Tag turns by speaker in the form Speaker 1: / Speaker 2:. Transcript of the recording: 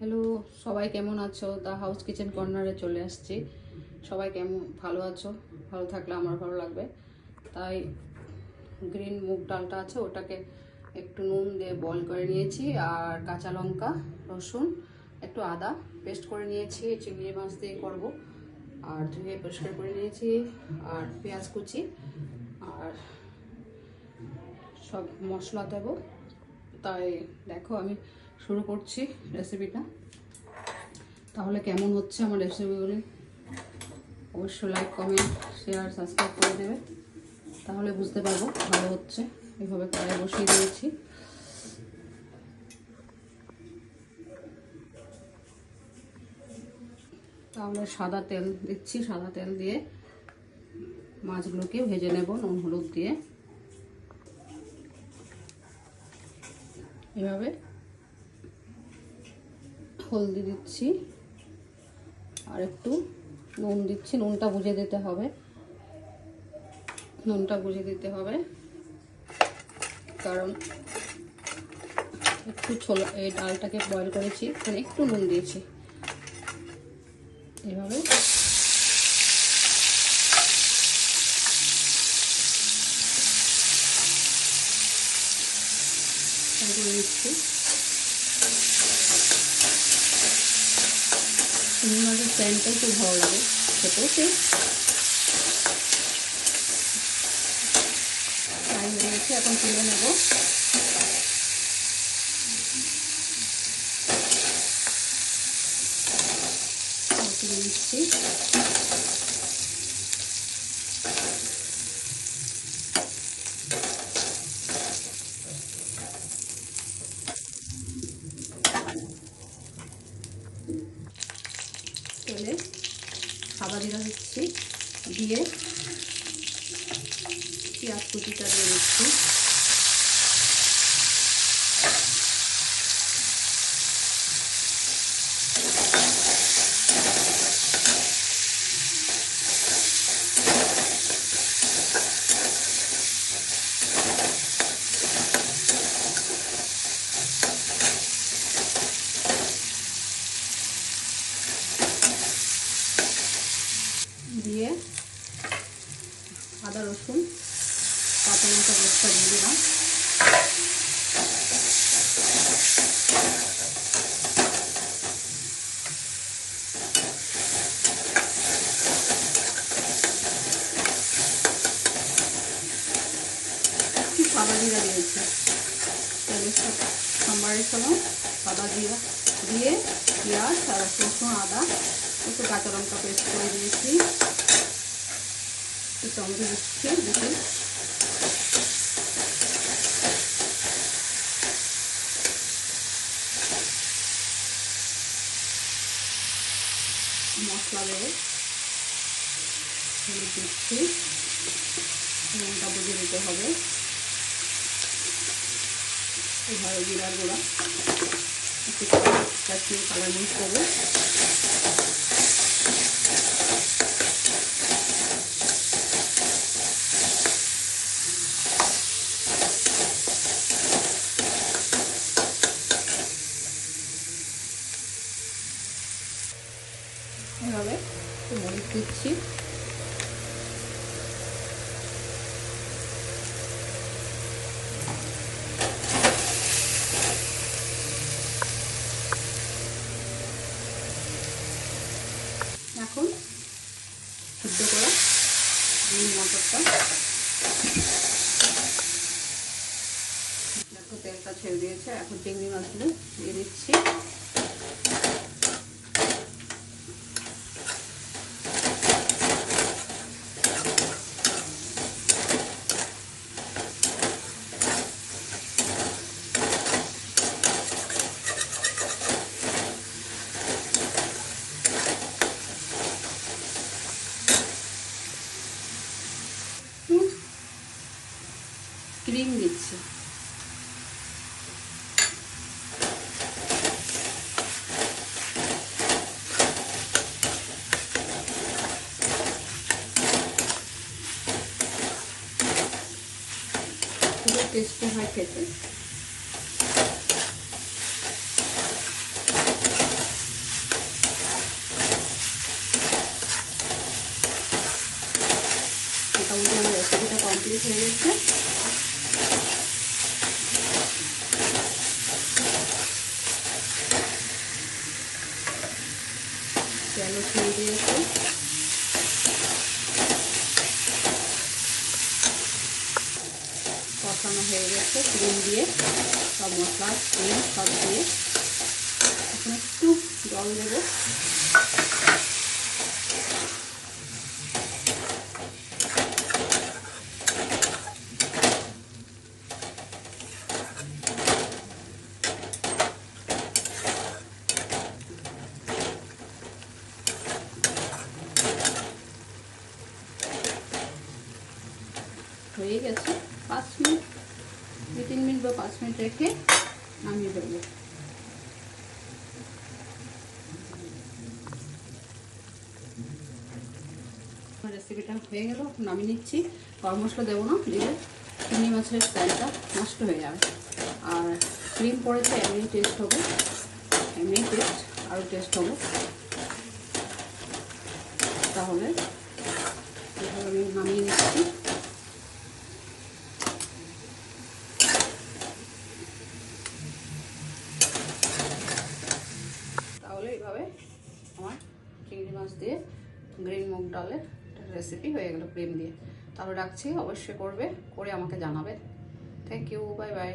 Speaker 1: Hello, সবাই কেমন আছো? দা হাউস কিচেন কর্নারে চলে আসছি। সবাই কেমন ভালো আছো? ভালো থাকলে আমার ভালো লাগবে। তাই গ্রিন মুগ ডালটা আছে, ওটাকে একটু নুন দিয়ে বয়েল করে নিয়েছি, আর কাঁচা লঙ্কা, রসুন, একটু আদা পেস্ট করে নিয়েছি। চিংড়ি মাছ দিয়ে করব, আর ধুয়ে পরিষ্কার করে নিয়েছি, আর পেঁয়াজ কুচি, আর সব মশলা দেবো। তাই দেখো আমি শুরু করছি রেসিপিটা। তাহলে কেমন হচ্ছে আমার রেসিপিগুলি অবশ্যই লাইক, কমেন্ট, শেয়ার, সাবস্ক্রাইব করে দেবে, তাহলে বুঝতে পারবো ভালো হচ্ছে। এভাবে কড়াই বসিয়ে দিয়েছি। তাহলে সাদা তেল দিচ্ছি, সাদা তেল দিয়ে মাছগুলোকে ভেজে নেব নুন হলুদ দিয়ে। এভাবে হলদি দিচ্ছি, আর একটু নুন দিচ্ছি। নুনটা বুঝে দিতে হবে, নুনটা বুঝে দিতে হবে, কারণ একটু ছোলা এই ডালটাকে বয়েল করেছি, মানে একটু নুন দিয়েছি। এভাবে করে দিচ্ছি। চিংড়ি মাছের স্যান্ডটাই খুব ভালো লাগে খেতেও, টাইম লেগেছে। এখন তুলে নেব। তুলে দিচ্ছি। তেলে সাদা জিরা দিচ্ছি, দিয়ে পেঁয়াজ কুচিটা দিয়ে দিচ্ছি। দিয়ে আদা রসুন কাঁচা লঙ্কা পেস্টটা দিয়ে দিলাম। সাদা জিরা দিয়েছি, সাম্বারের সময় সাদা জিরা দিয়ে পেঁয়াজ আর রসুন, আদা, একটু কাঁচা লঙ্কা পেস্ট করে দিয়েছি, একটু টমেটো দিচ্ছি, দিচ্ছি মশলা দেবো, হলুদ দিচ্ছি, নুনটা বুঝে দিতে হবে, এভাবে জিরার গুঁড়া, একটু কাশ্মীরি কালার মিক্স দেবো। এভাবে একটু মরিচ দিচ্ছি। এখন সিদ্ধ করা গ্রিন মটরটা, একটু তেলটা ছেড়ে দিয়েছে। এখন চিংড়ি মাছগুলো দিয়ে দিচ্ছি। ক্রিম দিচ্ছি। খুবই টেস্টি হয় খেতে। হয়ে গেছে। তেলও ছেড়ে দিয়েছে। কষানো হয়ে গেছে ক্রিম দিয়ে, সব মশলা ক্রিম সব দিয়ে। এখন একটু জল দেব। হয়ে গেছে। 5 মিনিট, 2-3 মিনিট বা 5 মিনিট রেখে নামিয়ে ফেলবো। রেসিপিটা হয়ে গেল, নামিয়ে নিচ্ছি। গরম মশলা দেবো না, দিলে চিংড়ি মাছের স্টাইলটা নষ্ট হয়ে যাবে। আর ক্রিম পড়েছে, এমনি টেস্ট হবে, এমনি টেস্ট আরও টেস্ট হবে। তাহলে এভাবে আমি নামিয়ে নিচ্ছি। তাহলে এইভাবে আমার চিংড়ি মাছ দিয়ে গ্রিন মুগ ডালের রেসিপি হয়ে গেল ক্রিম দিয়ে। তাহলে রাখছি, অবশ্যই করবে, করে আমাকে জানাবে। Thank you, bye by.